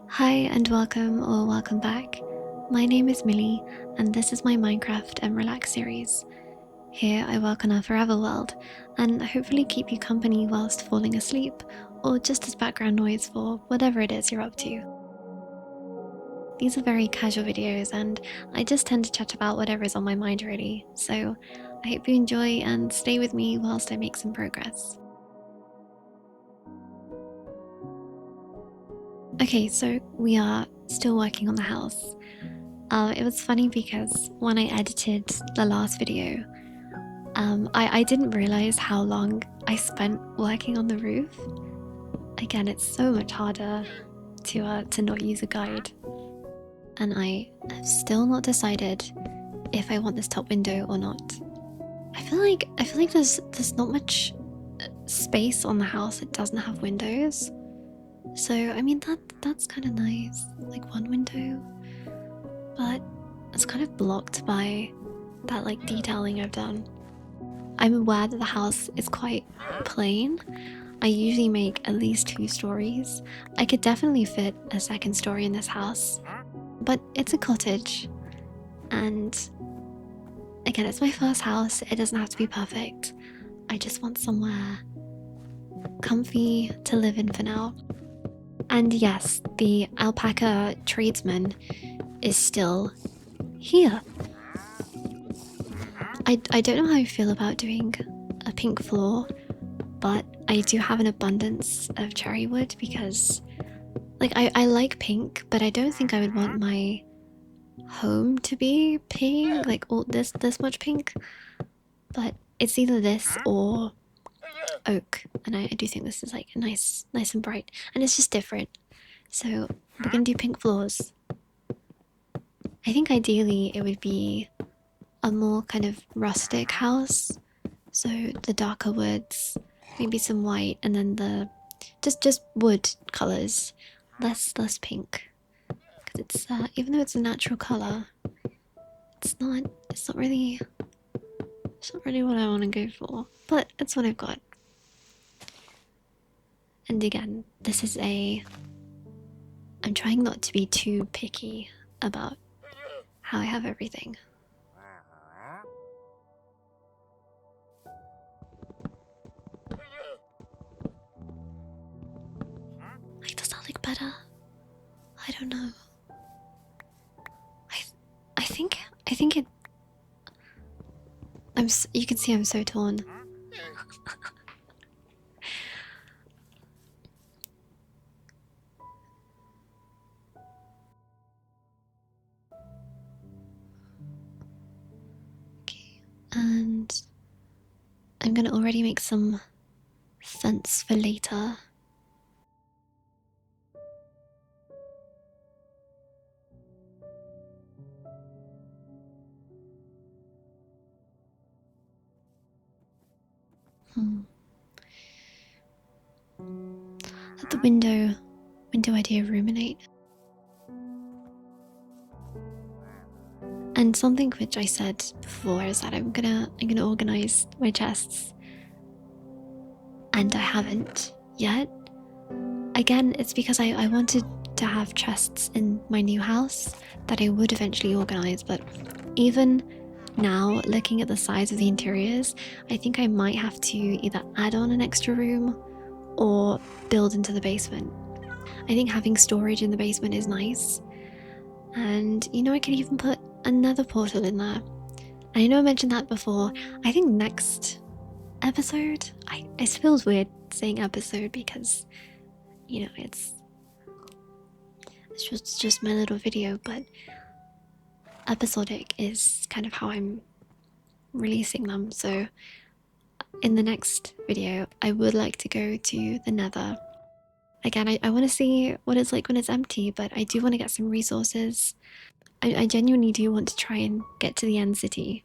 Hi and welcome or welcome back. My name is Millie and this is my Minecraft and Relax series. Here I work on our forever world and hopefully keep you company whilst falling asleep or just as background noise for whatever it is you're up to. These are very casual videos and I just tend to chat about whatever is on my mind really, so I hope you enjoy and stay with me whilst I make some progress. Okay, so we are still working on the house. It was funny because when I edited the last video, I didn't realize how long I spent working on the roof. Again, it's so much harder to not use a guide, and I have still not decided if I want this top window or not. I feel like there's not much space on the house that doesn't have windows. So I mean that's kind of nice, like one window, but it's kind of blocked by that like detailing I've done. I'm aware that the house is quite plain. I usually make at least 2 stories. I could definitely fit a second story in this house, but it's a cottage, and again, it's my first house. It doesn't have to be perfect. I just want somewhere comfy to live in for now. And yes, the alpaca tradesman is still here. I don't know how I feel about doing a pink floor, but I do have an abundance of cherry wood because like I like pink, but I don't think I would want my home to be pink, like all this much pink. But it's either this or oak, and I do think this is like nice and bright, and it's just different. So we're gonna do pink floors. I think ideally it would be a more kind of rustic house, so the darker woods, maybe some white, and then the just wood colors, less pink, because it's even though it's a natural color, it's not really what I want to go for, but it's what I've got. And again, this is I'm trying not to be too picky about how I have everything. Like, does that look better? I don't know. I think it. You can see I'm so torn. Okay, and I'm gonna already make some fence for later. Let the window idea ruminate. And something which I said before is that I'm gonna organize my chests, and I haven't yet. Again, it's because I wanted to have chests in my new house that I would eventually organize, but even now, looking at the size of the interiors, I think I might have to either add on an extra room or build into the basement. I think having storage in the basement is nice, and you know, I can even put another portal in there. And I know I mentioned that before. I think next episode, it feels weird saying episode because, you know, it's just my little video, but episodic is kind of how I'm releasing them. So in the next video, I would like to go to the Nether. Again, I want to see what it's like when it's empty, but I do want to get some resources. I genuinely do want to try and get to the end city.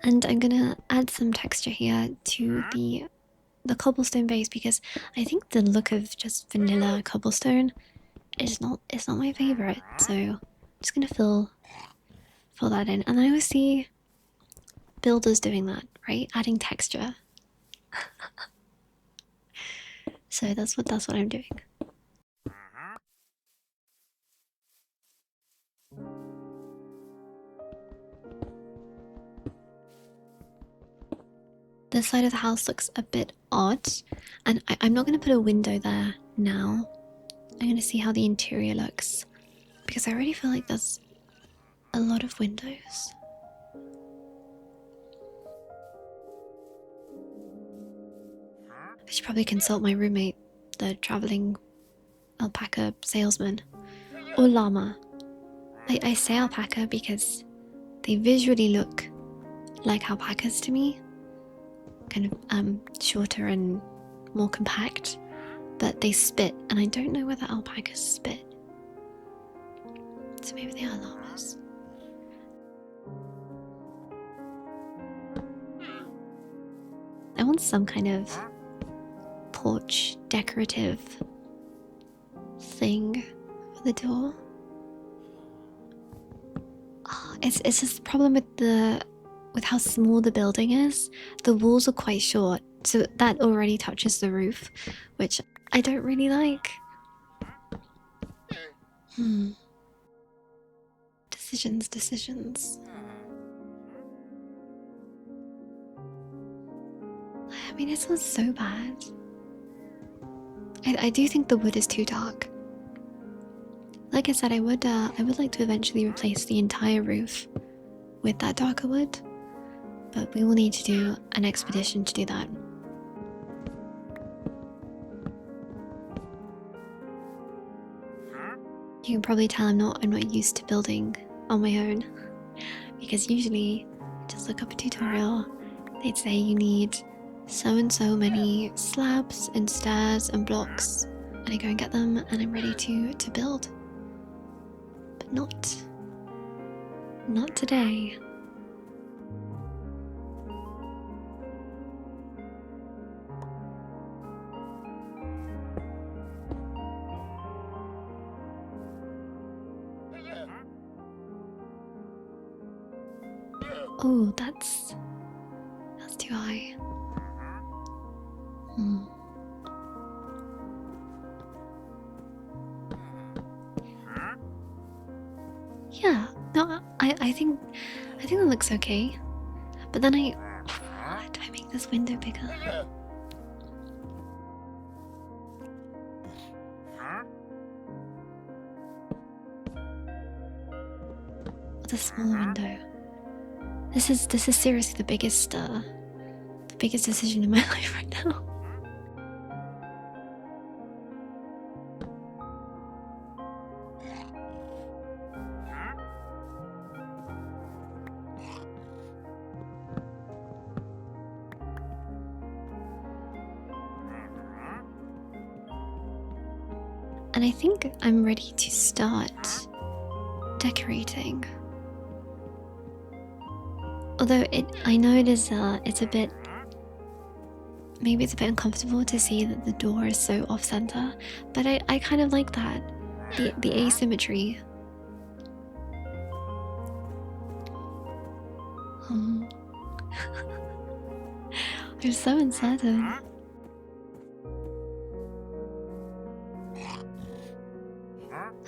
And I'm gonna add some texture here to the cobblestone base because I think the look of just vanilla cobblestone is not my favorite. So I'm just gonna fill that in, and I always see builders doing that, right? Adding texture. So that's what I'm doing. This side of the house looks a bit odd, and I'm not going to put a window there now. I'm going to see how the interior looks, because I already feel like there's a lot of windows. I should probably consult my roommate, the traveling alpaca salesman, or llama. I say alpaca because they visually look like alpacas to me, kind of shorter and more compact, but they spit, and I don't know whether alpacas spit. So maybe they are llamas. I want some kind of porch decorative thing for the door. Oh, it's just the problem with how small the building is. The walls are quite short, so that already touches the roof, which I don't really like. Decisions. I mean, it smells so bad. I do think the wood is too dark. Like I said, I would like to eventually replace the entire roof with that darker wood, but we will need to do an expedition to do that. You can probably tell I'm not used to building on my own, because usually just look up a tutorial. They'd say you need so and so many slabs and stairs and blocks, and I go and get them, and I'm ready to build. But not today. Oh, that's too high. Yeah, no, I think that looks okay. But then do I make this window bigger? The smaller window. This is seriously the biggest decision in my life right now. And I think I'm ready to start decorating. Although I know it's a bit, maybe it's a bit uncomfortable to see that the door is so off center, but I kind of like that, the asymmetry. I'm so uncertain.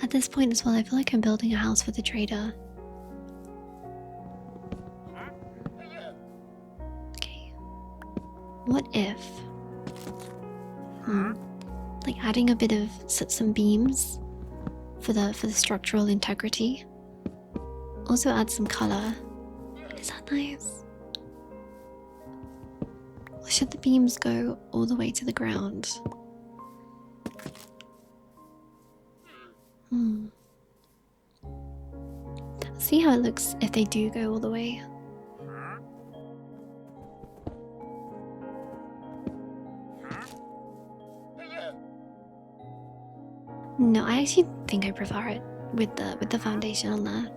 At this point as well, I feel like I'm building a house for the trader. Okay. What if... like adding a bit of some beams for the structural integrity. Also add some color. Is that nice? Or should the beams go all the way to the ground? See how it looks if they do go all the way. No, I actually think I prefer it with the foundation on there.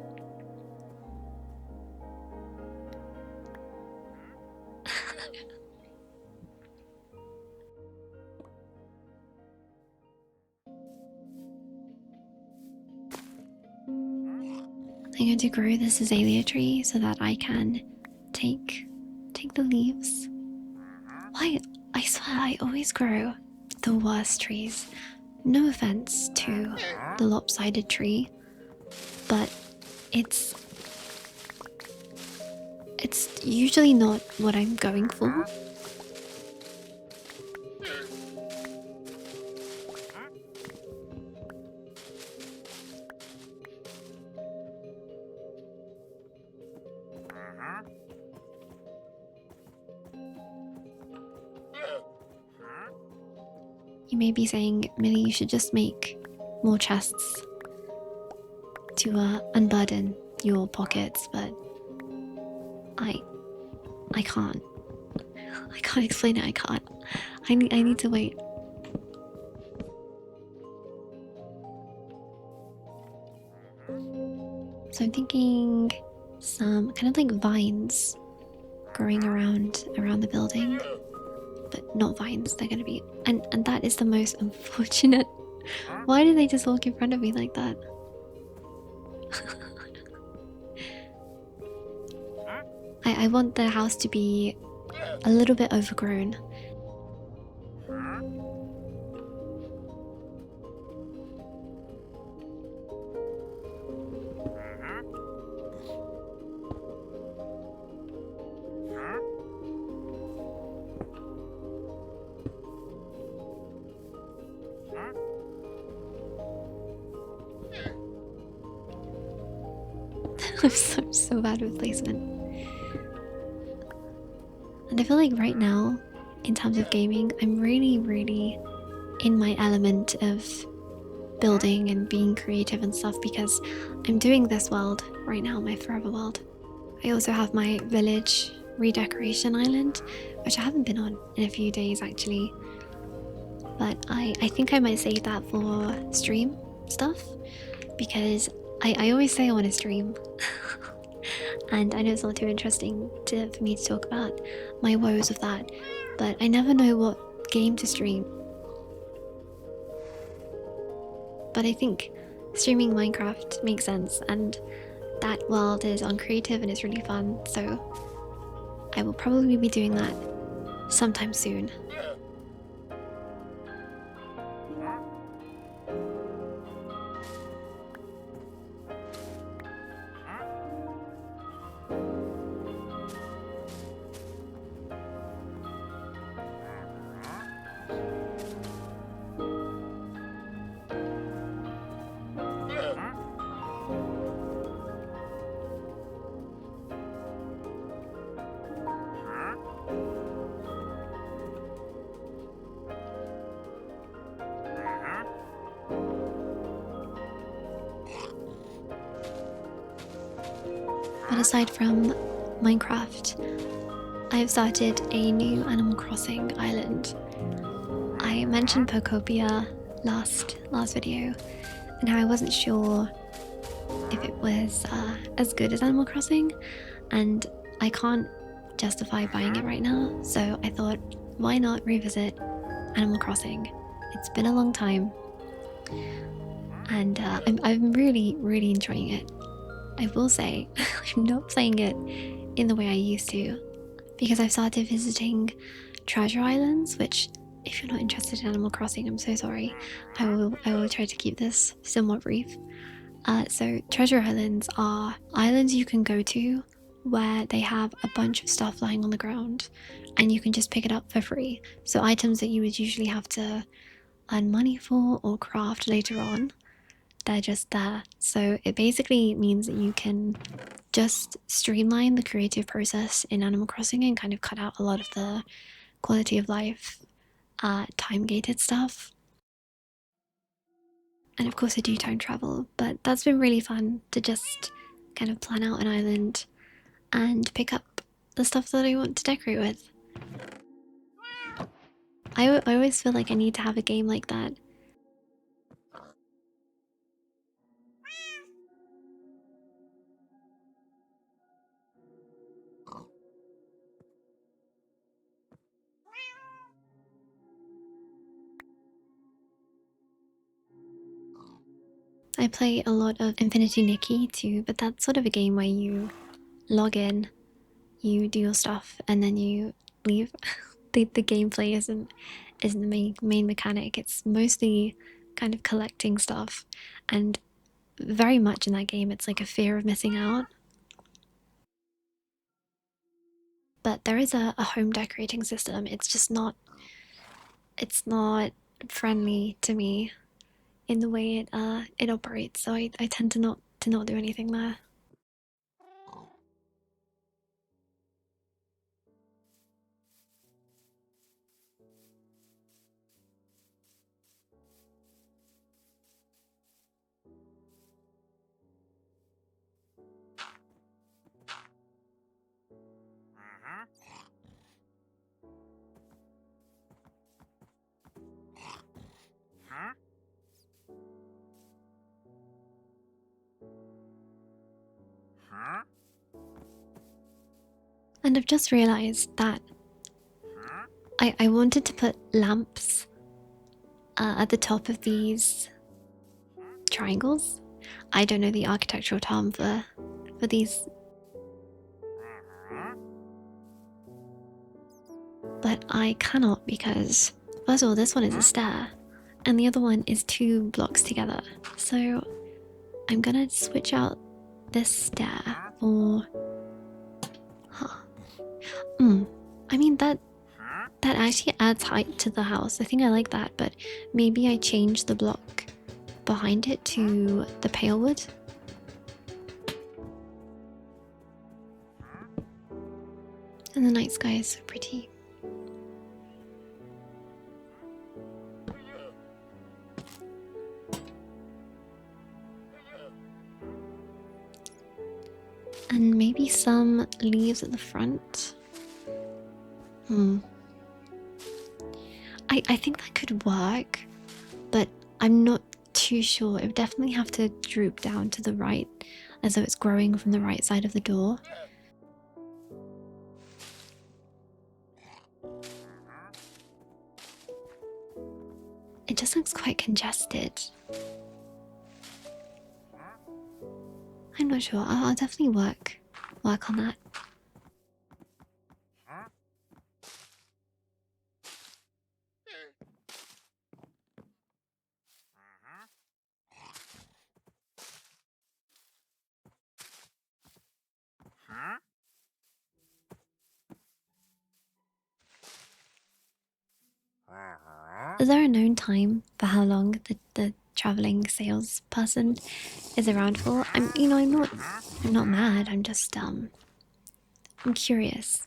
I'm going to grow this azalea tree so that I can take the leaves. Why? I swear I always grow the worst trees. No offense to the lopsided tree, but it's usually not what I'm going for. You may be saying, Millie, you should just make more chests to unburden your pockets, but I can't. I can't explain it. I can't. I need to wait. So I'm thinking some kind of like vines growing around the building, but not vines. They're gonna be and that is the most unfortunate. Why did they just walk in front of me like that? I want the house to be a little bit overgrown. I'm so bad with placement. And I feel like right now, in terms of gaming, I'm really in my element of building and being creative and stuff because I'm doing this world right now, my forever world. I also have my village redecoration island, which I haven't been on in a few days actually. But I think I might save that for stream stuff because I always say I want to stream. And I know it's not too interesting for me to talk about my woes of that, but I never know what game to stream. But I think streaming Minecraft makes sense, and that world is on creative and it's really fun, so I will probably be doing that sometime soon. But aside from Minecraft, I've started a new Animal Crossing island. I mentioned Pokopia last video, and how I wasn't sure if it was as good as Animal Crossing, and I can't justify buying it right now, so I thought, why not revisit Animal Crossing? It's been a long time, and I'm really enjoying it. I will say, I'm not playing it in the way I used to, because I've started visiting treasure islands, which, if you're not interested in Animal Crossing, I'm so sorry. I will try to keep this somewhat brief. So treasure islands are islands you can go to where they have a bunch of stuff lying on the ground and you can just pick it up for free. So items that you would usually have to earn money for or craft later on, they're just there. So it basically means that you can just streamline the creative process in Animal Crossing and kind of cut out a lot of the quality of life, time-gated stuff. And of course I do time travel, but that's been really fun to just kind of plan out an island and pick up the stuff that I want to decorate with. I always feel like I need to have a game like that. I play a lot of Infinity Nikki too, but that's sort of a game where you log in, you do your stuff, and then you leave. The gameplay isn't the main mechanic. It's mostly kind of collecting stuff, and very much in that game it's like a fear of missing out. But there is a home decorating system. It's not friendly to me in the way it operates, so I tend to not do anything there. And I've just realized that I wanted to put lamps at the top of these triangles. I don't know the architectural term for these, but I cannot because first of all, this one is a stair, and the other one is 2 blocks together. So I'm gonna switch out this stair for. I mean that actually adds height to the house. I think I like that, but maybe I change the block behind it to the pale wood. And the night sky is so pretty. And maybe some leaves at the front. I think that could work, but I'm not too sure. It would definitely have to droop down to the right, as though it's growing from the right side of the door. It just looks quite congested. I'm not sure. I'll definitely work on that. Is there a known time for how long the traveling salesperson is around for? I'm not mad. I'm just I'm curious.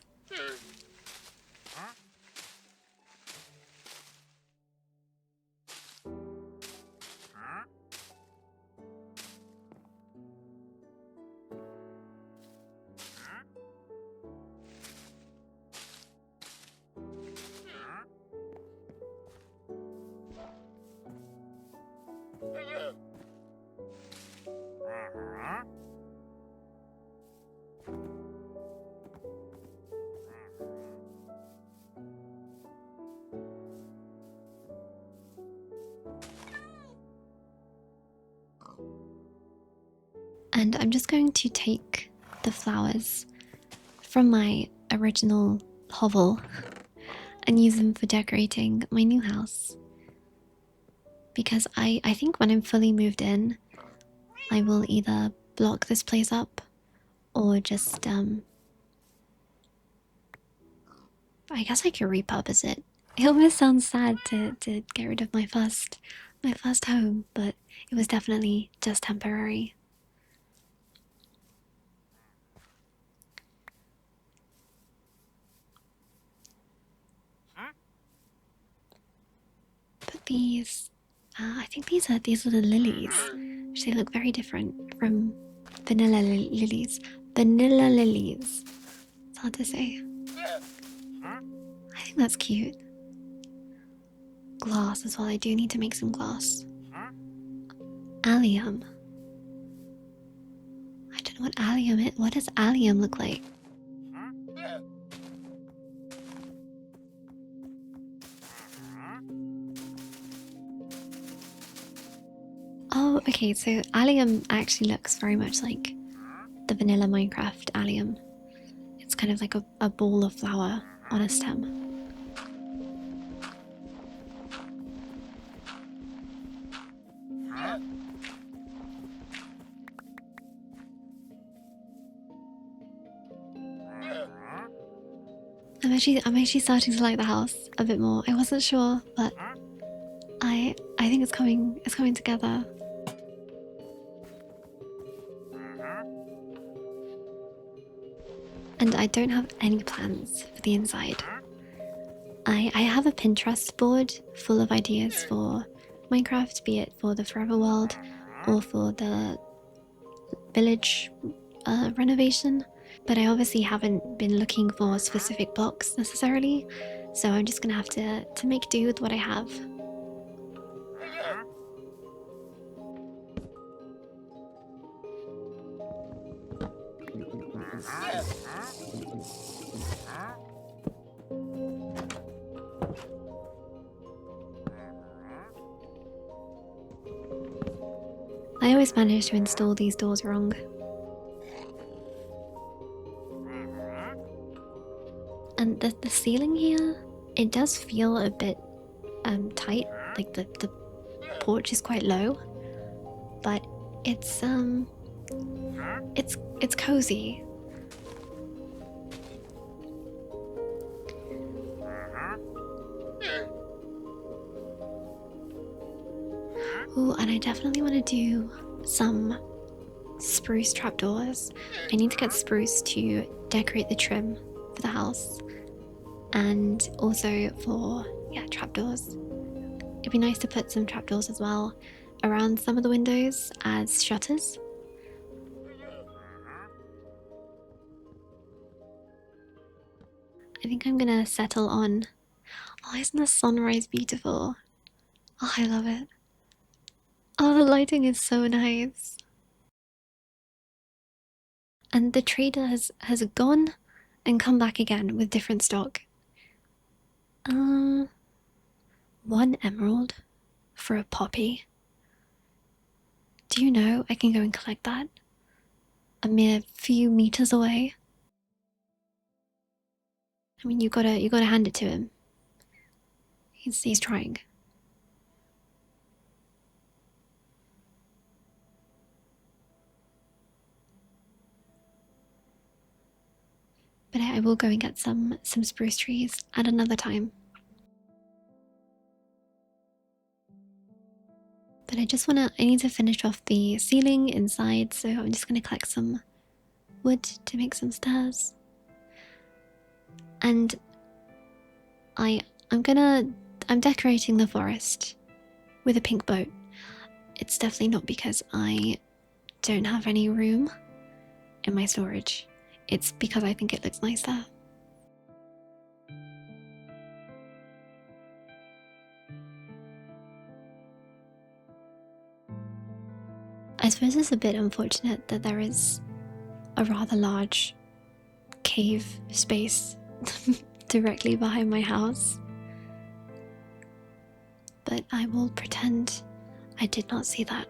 And I'm just going to take the flowers from my original hovel and use them for decorating my new house. Because I think when I'm fully moved in, I will either block this place up or just I guess I could repurpose it. It almost sounds sad to get rid of my first home, but it was definitely just temporary. But these, I think these are the lilies, which they look very different from lilies. Vanilla lilies. It's hard to say. I think that's cute. Glass as well. I do need to make some glass. Allium. I don't know what allium is. What does allium look like? Oh, okay, so allium actually looks very much like the vanilla Minecraft allium. It's kind of like a ball of flower on a stem. I'm actually starting to like the house a bit more. I wasn't sure, but I think it's coming together. And I don't have any plans for the inside. I have a Pinterest board full of ideas for Minecraft, be it for the Forever World or for the village renovation. But I obviously haven't been looking for specific blocks necessarily, so I'm just gonna have to make do with what I have. I always manage to install these doors wrong. And the ceiling here, it does feel a bit tight, like the porch is quite low, but it's cozy. Ooh, and I definitely want to do some spruce trapdoors. I need to get spruce to decorate the trim for the house, and also for, yeah, trapdoors. It'd be nice to put some trapdoors as well around some of the windows as shutters. I think I'm gonna settle on... Oh, isn't the sunrise beautiful? Oh, I love it. Oh, the lighting is so nice. And the trader has gone and come back again with different stock. 1 emerald for a poppy. Do you know I can go and collect that a mere few meters away? I mean, you gotta hand it to him. He's trying. But I will go and get some spruce trees at another time. But I need to finish off the ceiling inside, so I'm just gonna collect some wood to make some stairs. And I'm decorating the forest with a pink boat. It's definitely not because I don't have any room in my storage. It's because I think it looks nice there. I suppose it's a bit unfortunate that there is a rather large cave space directly behind my house. But I will pretend I did not see that.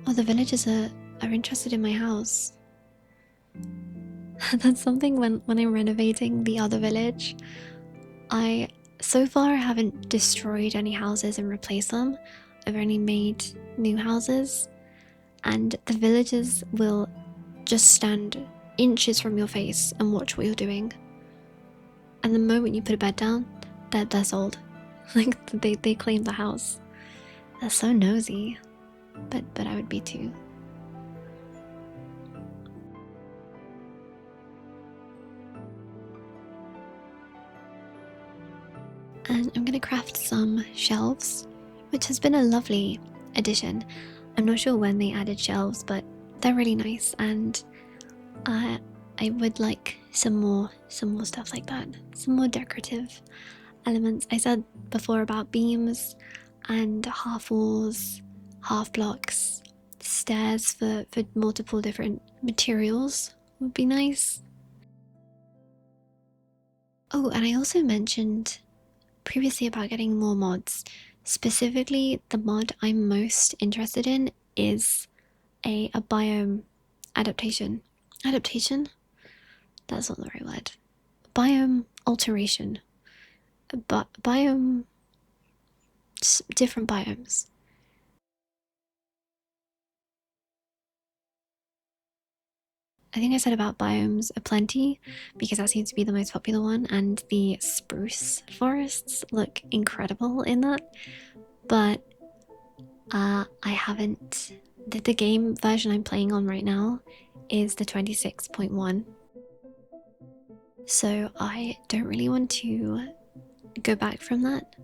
Oh, the villagers are interested in my house. That's something when I'm renovating the other village. So far I haven't destroyed any houses and replaced them. I've only made new houses, and the villagers will just stand inches from your face and watch what you're doing. And the moment you put a bed down, they're sold. Like they claim the house. They're so nosy, but I would be too. And I'm gonna craft some shelves, which has been a lovely addition. I'm not sure when they added shelves, but they're really nice, and I would like some more stuff like that, some more decorative elements. I said before about beams and half walls, half blocks, stairs for multiple different materials would be nice. Oh, and I also mentioned previously about getting more mods. Specifically, the mod I'm most interested in is a biome adaptation. Adaptation? That's not the right word. Biome alteration. Biome. Different biomes. I think I said about biomes aplenty because that seems to be the most popular one, and the spruce forests look incredible in that. But I haven't. The game version I'm playing on right now is the 26.1, so I don't really want to go back from that.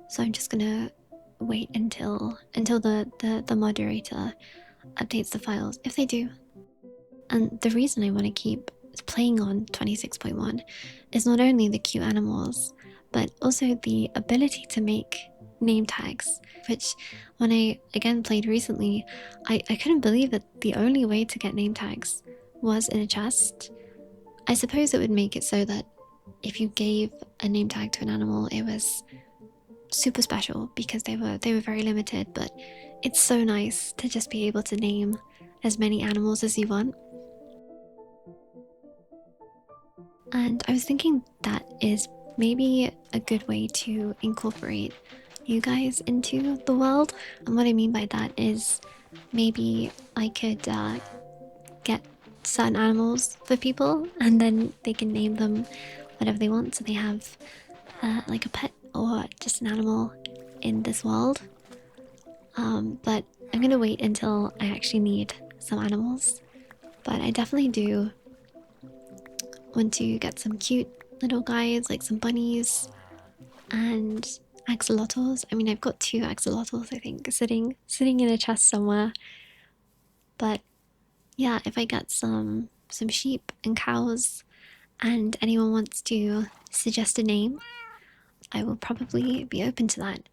So I'm just gonna wait until the moderator updates the files, if they do. And the reason I want to keep playing on 26.1 is not only the cute animals, but also the ability to make name tags, which when I again played recently, I couldn't believe that the only way to get name tags was in a chest. I suppose it would make it so that if you gave a name tag to an animal, it was super special because they were very limited, but it's so nice to just be able to name as many animals as you want. And I was thinking that is maybe a good way to incorporate you guys into the world. And what I mean by that is maybe I could get certain animals for people and then they can name them whatever they want. So they have like a pet or just an animal in this world. But I'm gonna wait until I actually need some animals. But I definitely do want to get some cute little guys, like some bunnies and axolotls. I mean, I've got two axolotls, I think, sitting in a chest somewhere. But yeah, if I get some sheep and cows, and anyone wants to suggest a name, I will probably be open to that.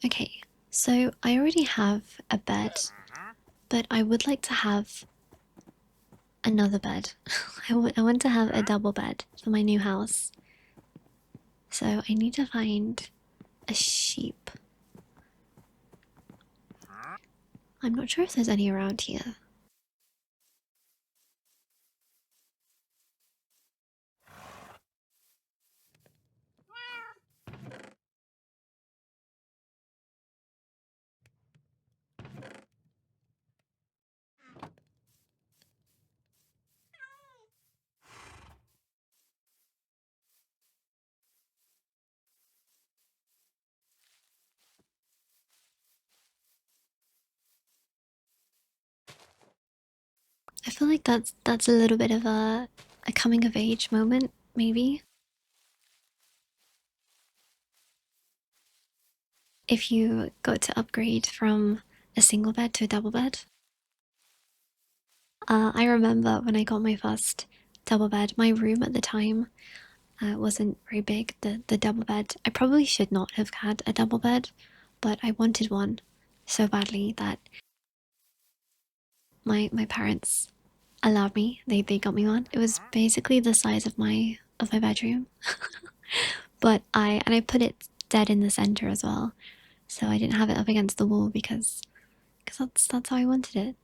Okay, so I already have a bed, but I would like to have another bed. I want to have a double bed for my new house. So I need to find a sheep. I'm not sure if there's any around here. I feel like that's a little bit of a coming of age moment, maybe. If you got to upgrade from a single bed to a double bed. I remember when I got my first double bed, my room at the time wasn't very big. The double bed, I probably should not have had a double bed, but I wanted one so badly that my parents allowed me. They got me one. It was basically the size of my bedroom, but I put it dead in the center as well, so I didn't have it up against the wall because that's how I wanted it.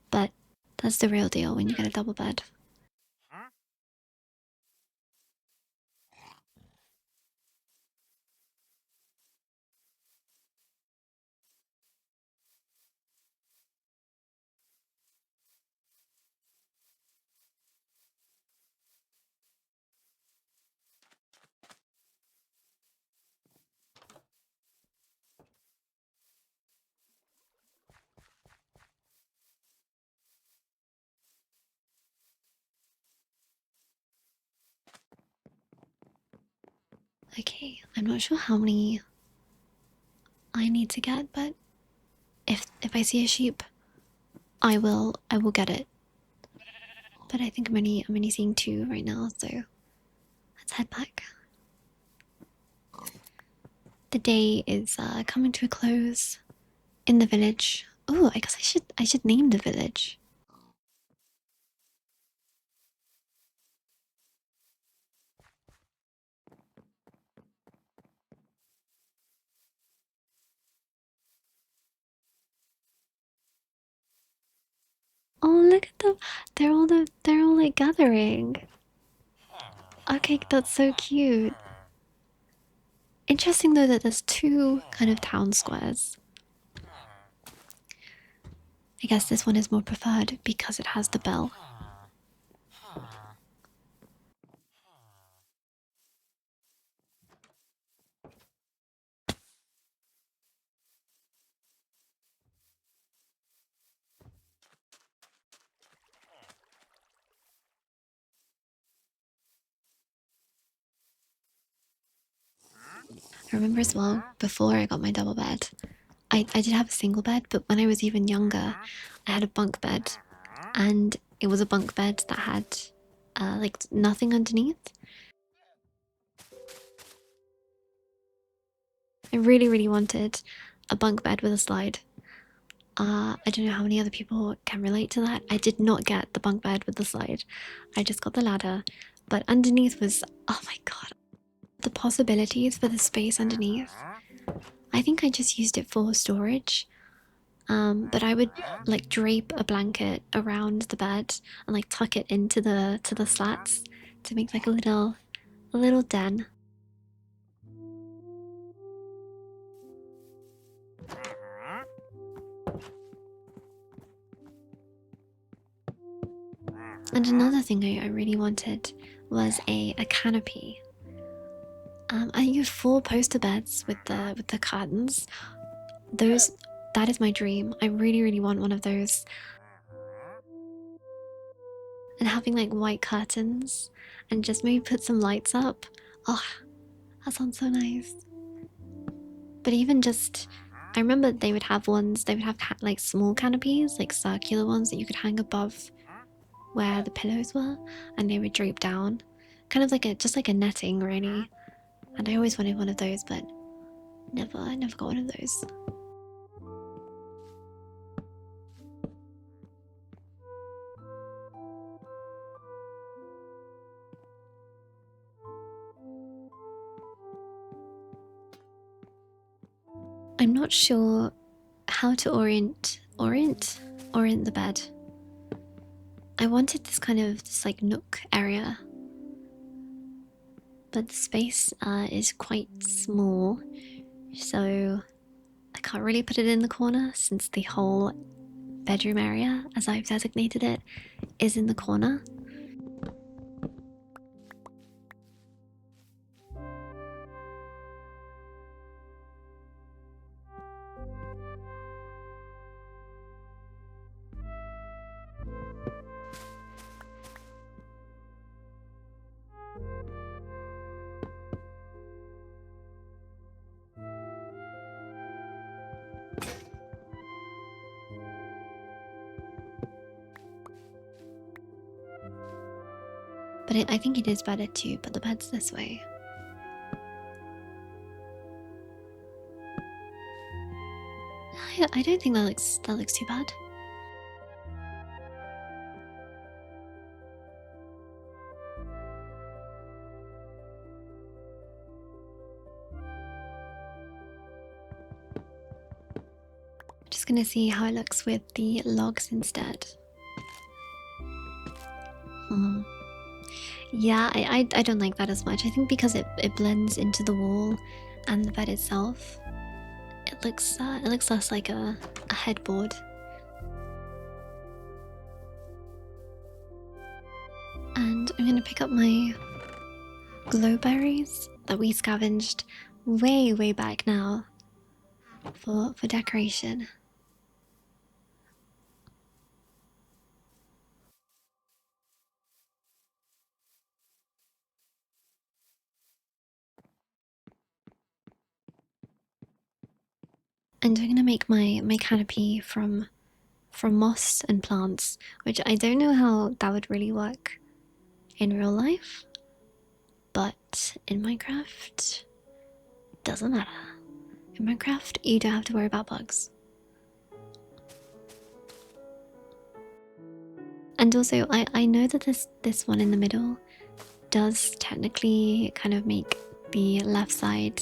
But that's the real deal when you get a double bed. Okay, I'm not sure how many I need to get, but if I see a sheep, I will get it. But I think I'm only seeing 2 right now, so let's head back. The day is coming to a close in the village. Oh, I guess I should name the village. Oh, look at them! They're all like gathering. Okay, that's so cute. Interesting though that there's 2 kind of town squares. I guess this one is more preferred because it has the bell. I remember as well, before I got my double bed, I did have a single bed, but when I was even younger, I had a bunk bed. And it was a bunk bed that had like nothing underneath. I really, really wanted a bunk bed with a slide. I don't know how many other people can relate to that. I did not get the bunk bed with the slide. I just got the ladder. But underneath was, oh my god, the possibilities for the space underneath. I think I just used it for storage. But I would like drape a blanket around the bed and like tuck it into the slats to make like a little den. And another thing I really wanted was a canopy. I use 4 poster beds with the curtains. Those that is my dream. I really really want one of those. And having like white curtains and just maybe put some lights up. Oh, that sounds so nice. But even just I remember they would have ones. They would have like small canopies, like circular ones that you could hang above where the pillows were, and they would drape down, kind of like just like a netting, really. And I always wanted one of those, but I never got one of those. I'm not sure how to orient the bed. I wanted this like nook area, but the space is quite small, so I can't really put it in the corner since the whole bedroom area, as I've designated it, is in the corner. But I think it is better to put the beds this way. I don't think that looks too bad. Just gonna see how it looks with the logs instead. Hmm. Yeah, I don't like that as much. I think because it blends into the wall and the bed itself, it looks less like a headboard. And I'm gonna pick up my glowberries that we scavenged way back now for decoration. And I'm gonna make my canopy from moss and plants, which I don't know how that would really work in real life, but in Minecraft, doesn't matter. In Minecraft, you don't have to worry about bugs. And also, I know that this one in the middle does technically kind of make the left side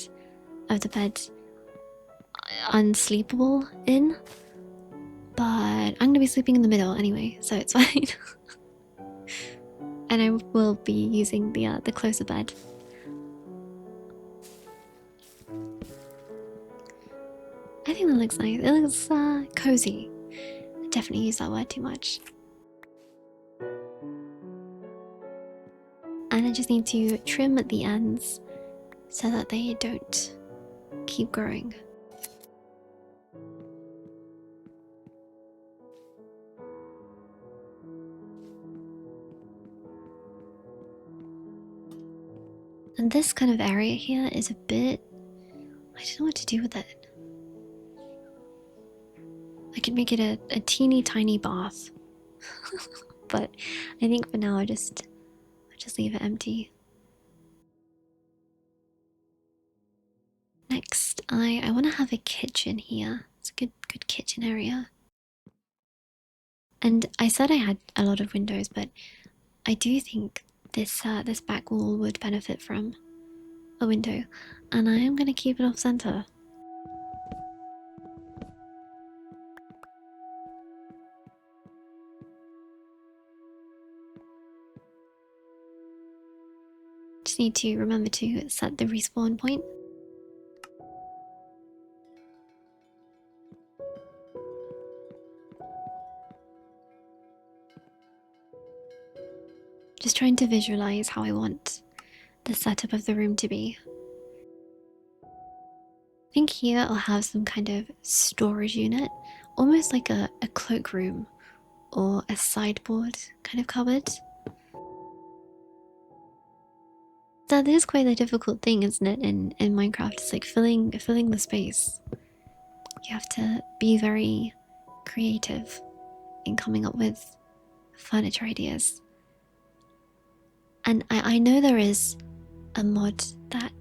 of the bed unsleepable in, but I'm gonna be sleeping in the middle anyway, so it's fine. And I will be using the closer bed. I think that looks nice. It looks cozy. I definitely use that word too much. And I just need to trim at the ends so that they don't keep growing. And this kind of area here is a bit... I don't know what to do with it. I could make it a teeny tiny bath. But I think for now I'll just leave it empty. Next, I want to have a kitchen here. It's a good kitchen area. And I said I had a lot of windows, but I do think this back wall would benefit from a window, and I am going to keep it off center. Just need to remember to set the respawn point. Just trying to visualize how I want the setup of the room to be. I think here I'll have some kind of storage unit, almost like a cloakroom or a sideboard kind of cupboard. That is quite a difficult thing, isn't it, in Minecraft? It's like filling the space. You have to be very creative in coming up with furniture ideas. And I know there is a mod that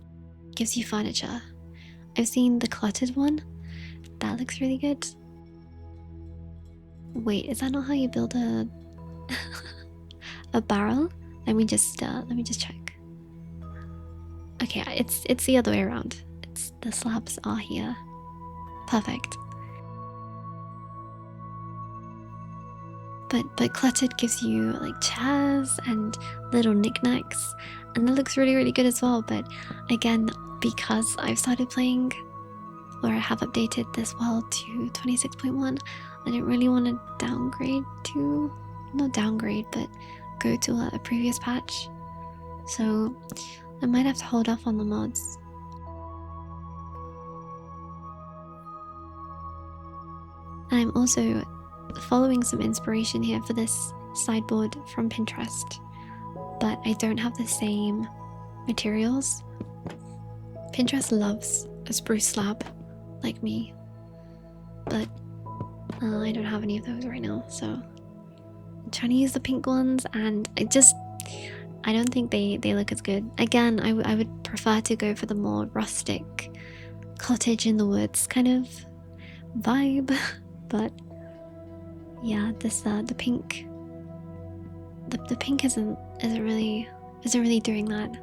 gives you furniture. I've seen the cluttered one. That looks really good. Wait, is that not how you build a a barrel? Let me just check. Okay, it's the other way around. It's the slabs are here. Perfect. But cluttered gives you like chairs and little knickknacks, and that looks really good as well. But again, because I've started playing, or I have updated this world to 26.1, I didn't really want to downgrade to, not downgrade, but go to a previous patch. So I might have to hold off on the mods. And I'm also following some inspiration here for this sideboard from Pinterest, but I don't have the same materials. Pinterest loves a spruce slab like me, but I don't have any of those right now, so I'm trying to use the pink ones, and I don't think they look as good. Again, I would prefer to go for the more rustic cottage in the woods kind of vibe, but yeah, this the pink isn't really doing that.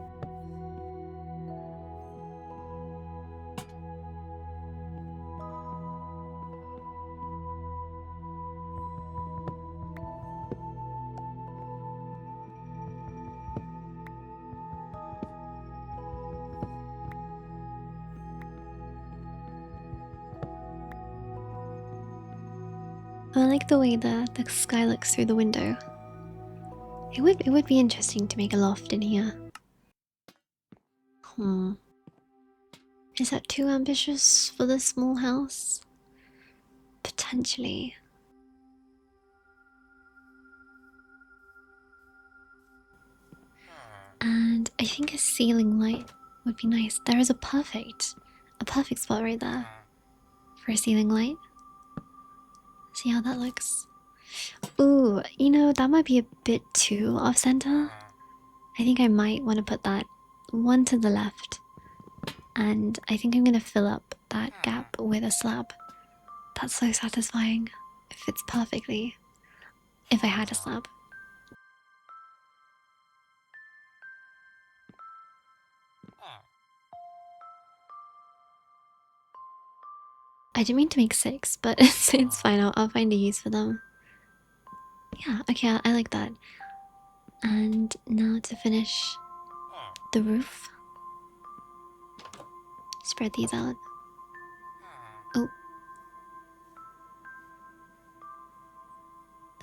I like the way the sky looks through the window. It would be interesting to make a loft in here. Is that too ambitious for this small house? Potentially. And I think a ceiling light would be nice. There is a perfect spot right there. for a ceiling light. See how that looks. Ooh, you know, that might be a bit too off center. I think I might want to put that one to the left. And I think I'm gonna fill up that gap with a slab. That's so satisfying. It fits perfectly. If I had a slab. I didn't mean to make 6, but it's fine. I'll find a use for them. Yeah, okay, I like that. And now to finish the roof. Spread these out. Oh.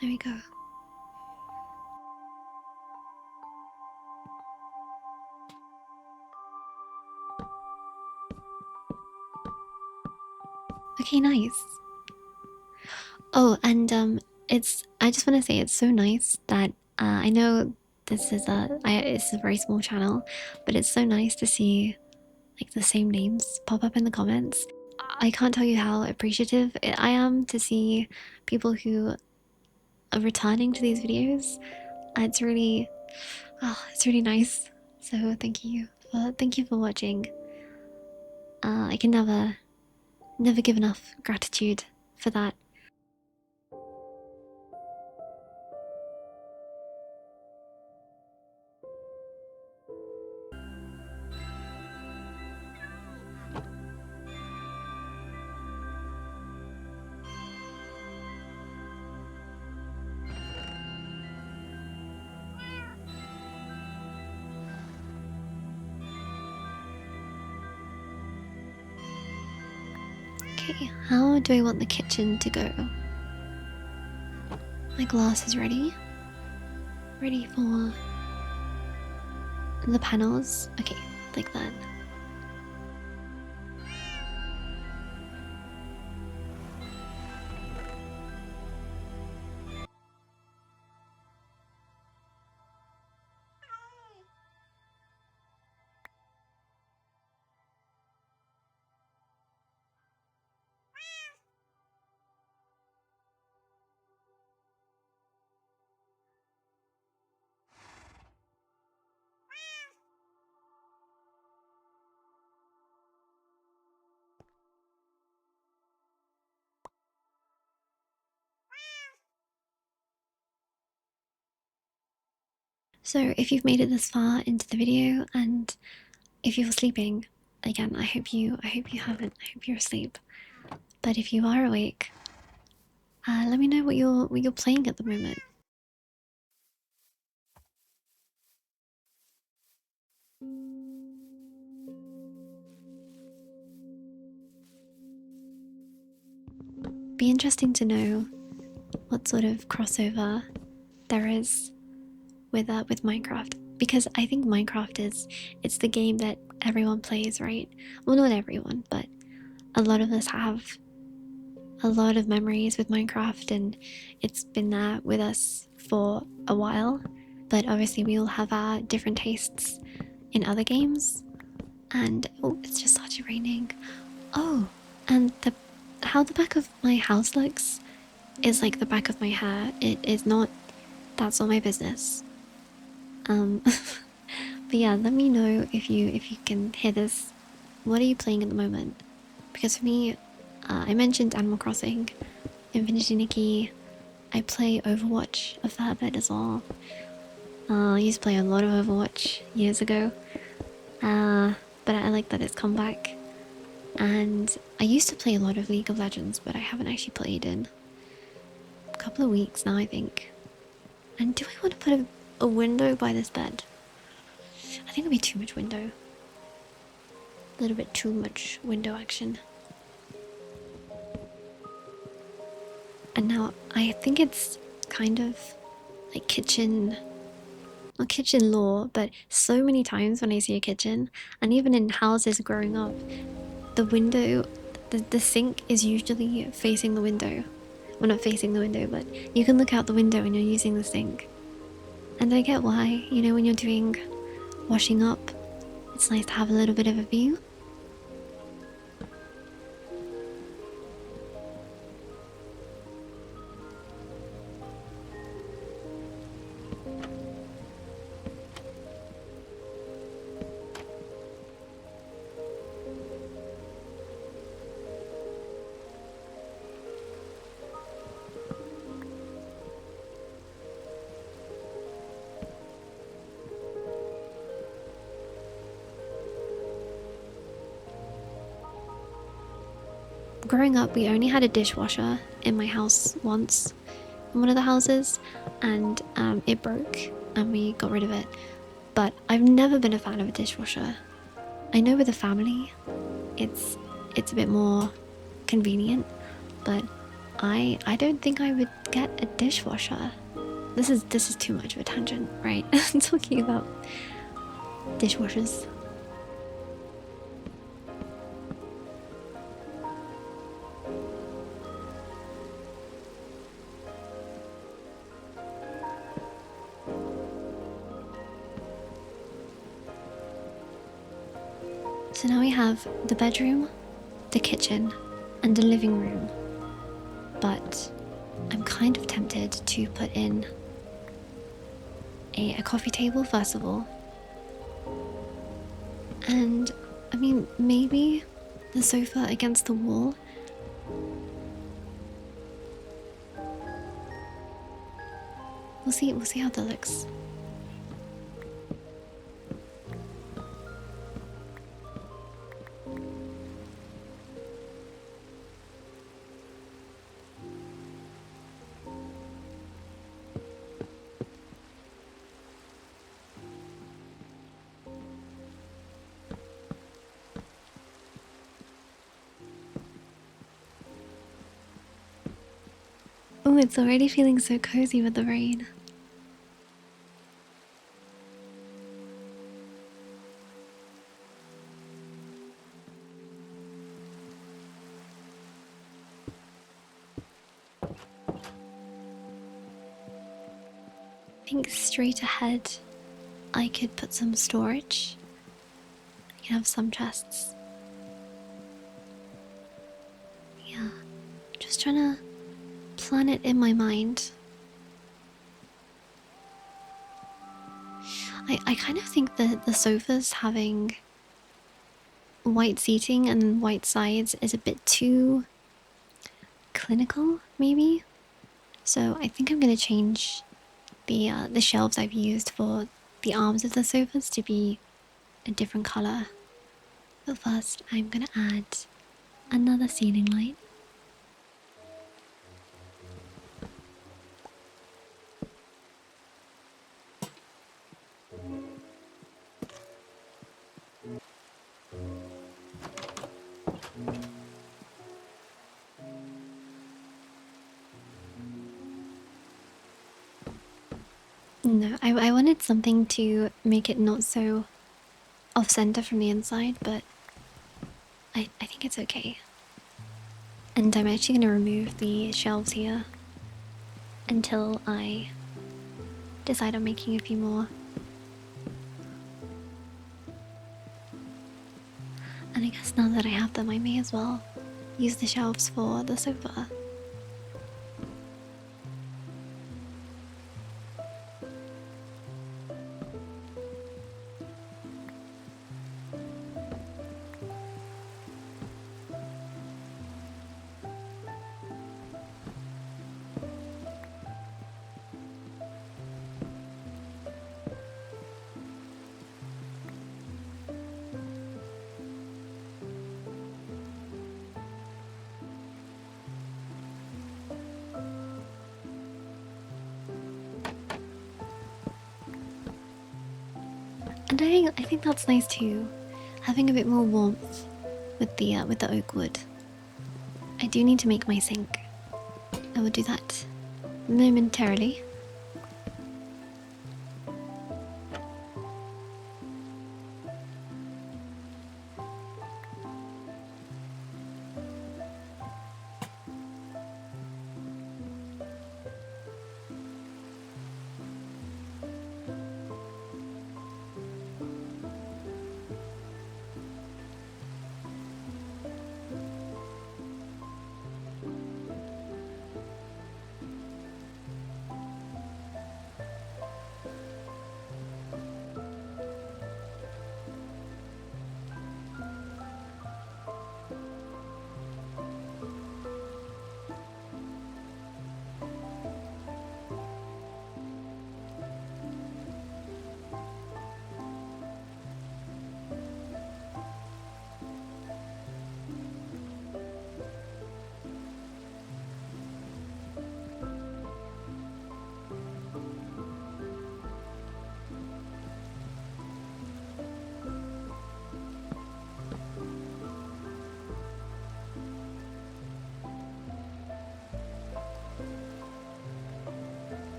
There we go. Okay, nice. Oh, and I just want to say it's so nice that I know it's a very small channel, but it's so nice to see like the same names pop up in the comments. I can't tell you how appreciative I am to see people who are returning to these videos. It's really, it's really nice. So thank you for watching. I can never give enough gratitude for that. Okay, how do I want the kitchen to go? My glass is ready. Ready for the panels. Okay, like that. So if you've made it this far into the video, and if you're sleeping, again, I hope you haven't. I hope you're asleep. But if you are awake, let me know what you're playing at the moment. Be interesting to know what sort of crossover there is with Minecraft, because I think Minecraft it's the game that everyone plays, right? Well, not everyone, but a lot of us have a lot of memories with Minecraft, and it's been there with us for a while. But obviously, we all have our different tastes in other games. And oh, it's just started raining. Oh, and how the back of my house looks is like the back of my hair. It is not. That's not my business. But yeah, let me know if you can hear this. What are you playing at the moment? Because for me, I mentioned Animal Crossing, Infinity Nikki. I play Overwatch a fair bit as well. I used to play a lot of Overwatch years ago, but I like that it's come back. And I used to play a lot of League of Legends, but I haven't actually played in a couple of weeks now, I think. And do I want to put a window by this bed? I think it'll be too much window. A little bit too much window action. And now I think it's kind of like kitchen, not kitchen lore, but so many times when I see a kitchen, and even in houses growing up, the window, the sink is usually facing the window. Well, not facing the window, but you can look out the window when you're using the sink. And I get why, you know, when you're doing washing up, it's nice to have a little bit of a view. growing up, we only had a dishwasher in my house once in one of the houses, and it broke and we got rid of it. But I've never been a fan of a dishwasher. I know with a family, it's a bit more convenient, but I don't think I would get a dishwasher. This is too much of a tangent, right? Talking about dishwashers. So now we have the bedroom, the kitchen, and the living room. But I'm kind of tempted to put in a coffee table first of all. And I mean, maybe the sofa against the wall. We'll see how that looks. Oh, it's already feeling so cozy with the rain. I think straight ahead, I could put some storage. I can have some chests. Yeah, just trying to plan it in my mind. I kind of think that the sofas having white seating and white sides is a bit too clinical, maybe. So I think I'm gonna change the shelves I've used for the arms of the sofas to be a different color. But first, I'm gonna add another ceiling light. No, I wanted something to make it not so off center from the inside, but I think it's okay. And I'm actually gonna remove the shelves here until I decide on making a few more. And I guess now that I have them, I may as well use the shelves for the sofa. And I think that's nice too, having a bit more warmth with the oak wood. I do need to make my sink. I will do that momentarily.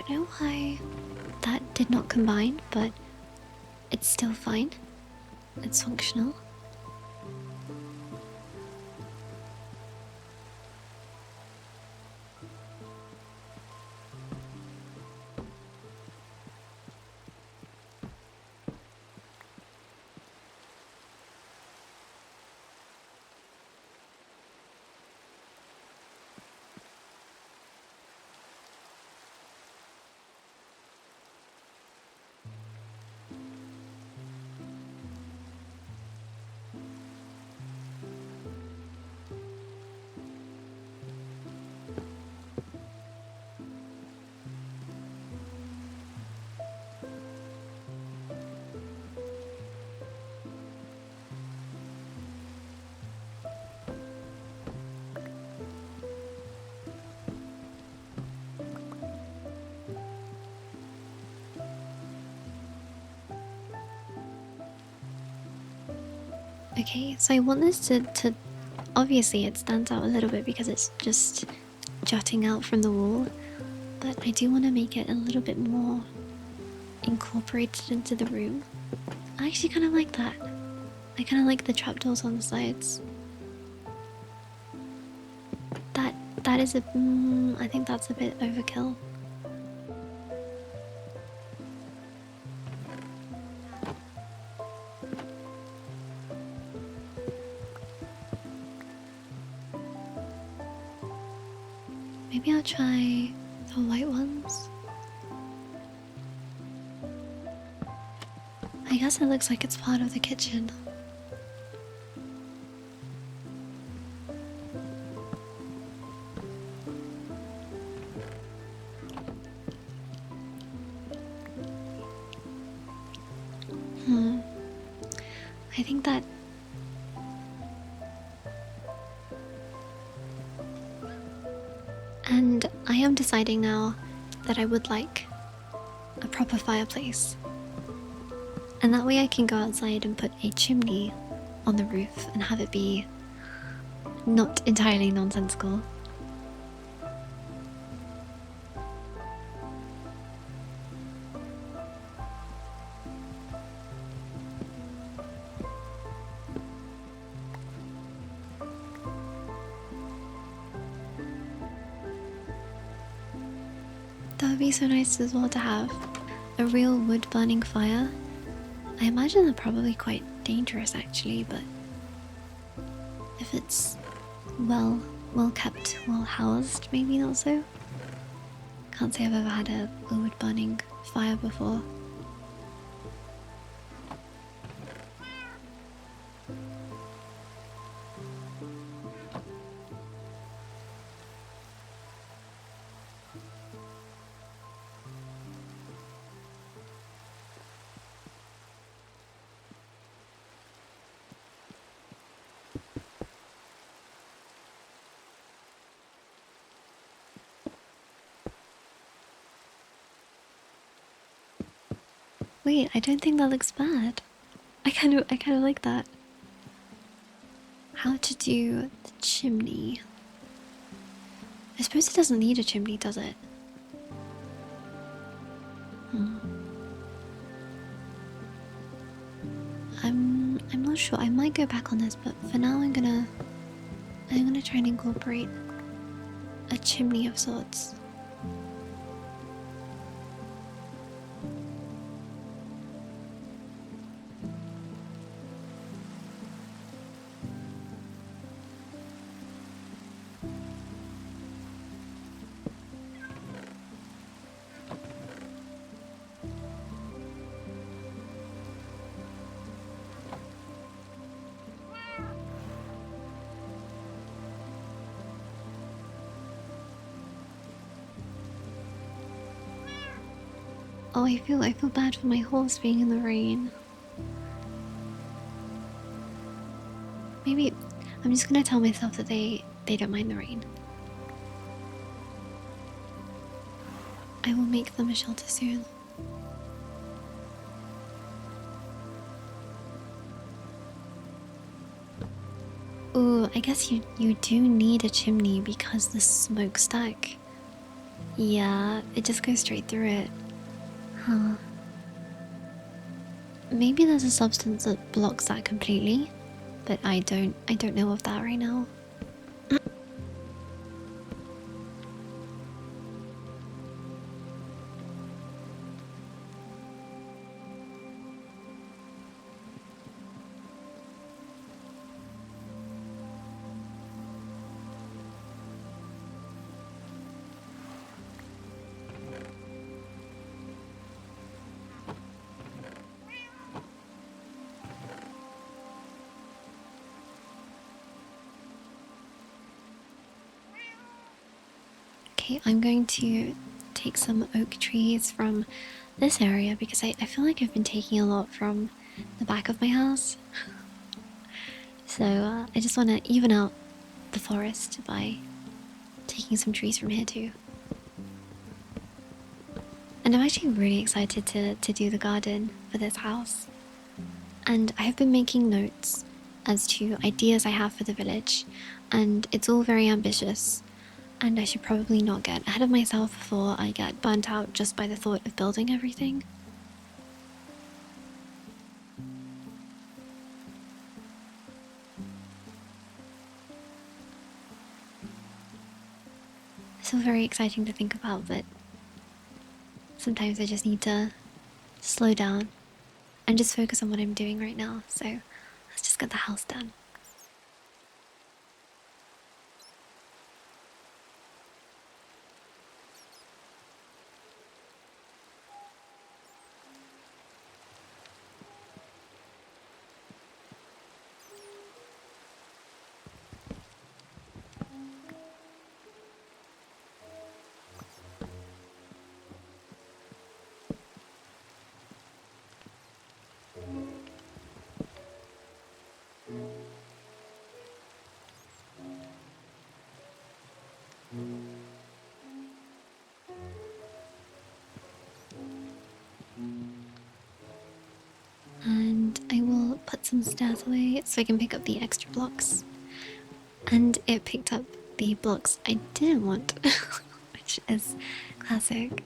don't know why that did not combine, but it's still fine. It's functional. Okay, so I want this to obviously it stands out a little bit because it's just jutting out from the wall, but I do want to make it a little bit more incorporated into the room. I actually kind of like that. I kind of like the trapdoors on the sides. That is a I think that's a bit overkill. Maybe I'll try the white ones. I guess it looks like it's part of the kitchen. I think that and I am deciding now that I would like a proper fireplace. And that way I can go outside and put a chimney on the roof and have it be not entirely nonsensical. That would be so nice as well to have a real wood burning fire. I imagine they're probably quite dangerous actually, but if it's well kept, well housed, maybe not so. Can't say I've ever had a wood burning fire before. Wait, I don't think that looks bad. I kind of like that. How to do the chimney? I suppose it doesn't need a chimney, does it? I'm not sure. I might go back on this, but for now I'm gonna try and incorporate a chimney of sorts. Oh, I feel bad for my horse being in the rain. Maybe I'm just gonna tell myself that they don't mind the rain. I will make them a shelter soon. Ooh, I guess you do need a chimney because the smokestack Yeah, it just goes straight through it. Huh. Maybe there's a substance that blocks that completely, but I don't know of that right now. Okay, I'm going to take some oak trees from this area because I feel like I've been taking a lot from the back of my house. So I just want to even out the forest by taking some trees from here too. And I'm actually really excited to do the garden for this house. And I have been making notes as to ideas I have for the village, and it's all very ambitious. And I should probably not get ahead of myself before I get burnt out just by the thought of building everything. It's all very exciting to think about, but sometimes I just need to slow down and just focus on what I'm doing right now. So let's just get the house done. And I will put some stairs away so I can pick up the extra blocks. And it picked up the blocks I didn't want, which is classic.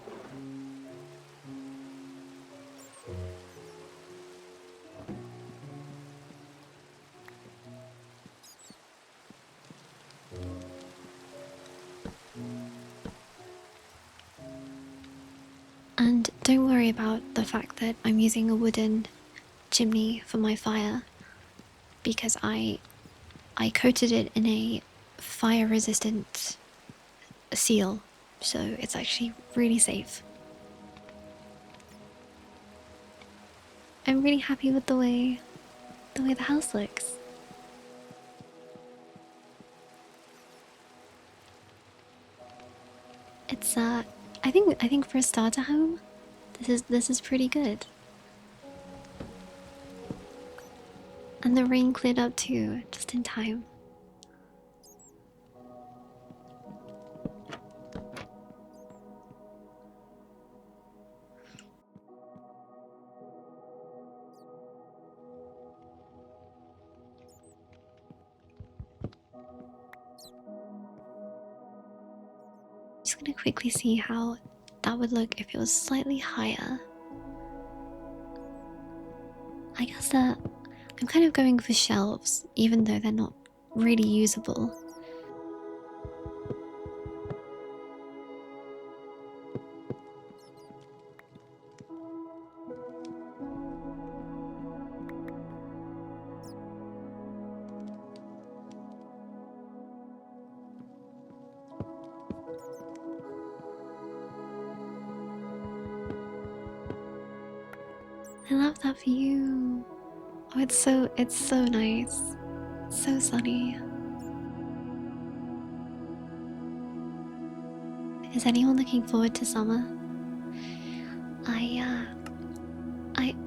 And don't worry about the fact that I'm using a wooden chimney for my fire because I coated it in a fire resistant seal, so it's actually really safe. I'm really happy with the way the house looks. It's I think for a starter home, this is pretty good. And the rain cleared up too, just in time. Just gonna quickly see how that would look if it was slightly higher. I guess that I'm kind of going for shelves, even though they're not really usable. I love that view. Oh, it's so nice. It's so sunny. Is anyone looking forward to summer?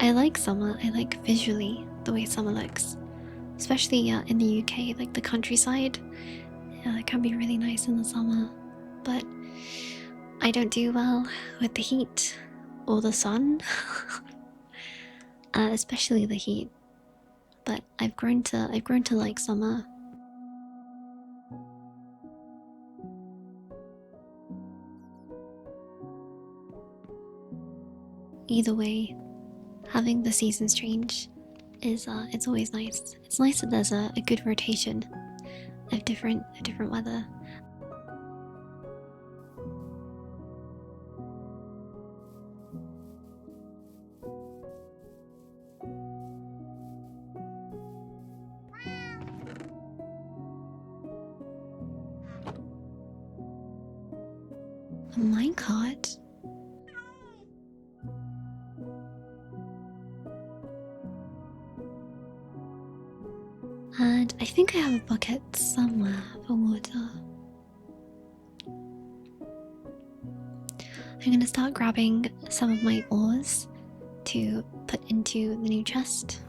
I like summer. I like visually the way summer looks, especially in the UK, like the countryside. Yeah, it can be really nice in the summer, but I don't do well with the heat or the sun, especially the heat. But I've grown to like summer. either way, having the seasons change is it's always nice. It's nice that there's a good rotation of different weather. A minecart? And I think I have a bucket somewhere for water. I'm gonna start grabbing some of my ores to put into the new chest.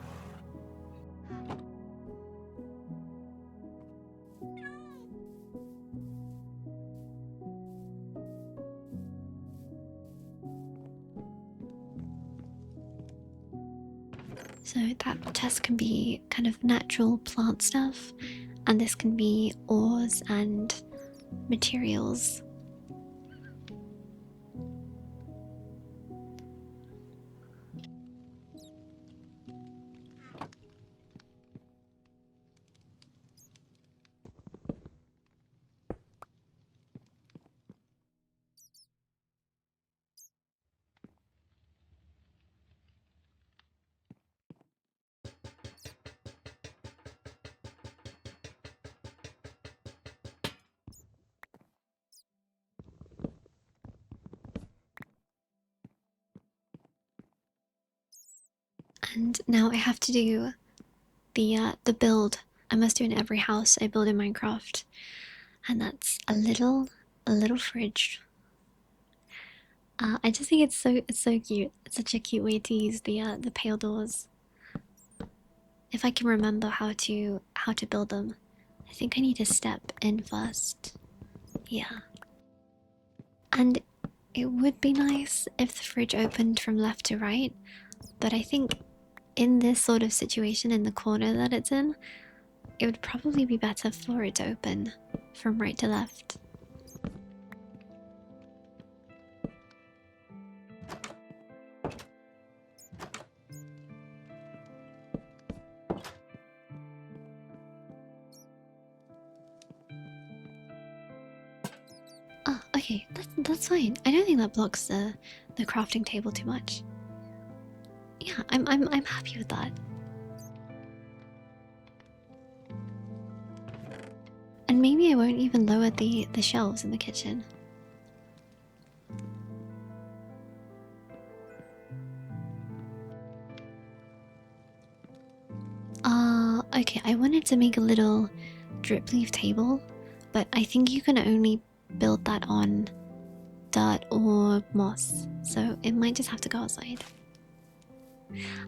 So that chest can be kind of natural plant stuff, and this can be ores and materials. And now I have to do the build I must do in every house I build in Minecraft, and that's a little fridge. I just think it's so cute. It's such a cute way to use the pale doors. If I can remember how to build them, I think I need to step in first. Yeah, and it would be nice if the fridge opened from left to right, but I think in this sort of situation, in the corner that it's in, it would probably be better for it to open from right to left. Oh, okay, that's fine. I don't think that blocks the crafting table too much. Yeah, I'm happy with that. And maybe I won't even lower the shelves in the kitchen. Okay, I wanted to make a little drip leaf table, but I think you can only build that on dirt or moss, so it might just have to go outside.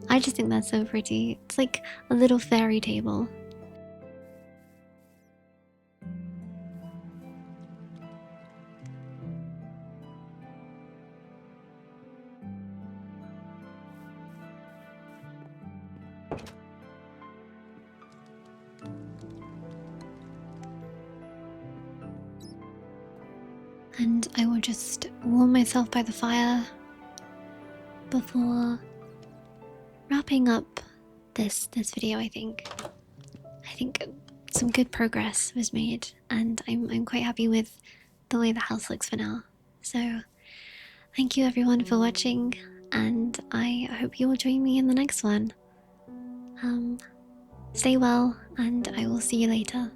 I just think that's so pretty. It's like a little fairy table. And I will just warm myself by the fire before wrapping up this video. I think some good progress was made, and I'm quite happy with the way the house looks for now. So thank you everyone for watching, and I hope you will join me in the next one. Stay well, and I will see you later.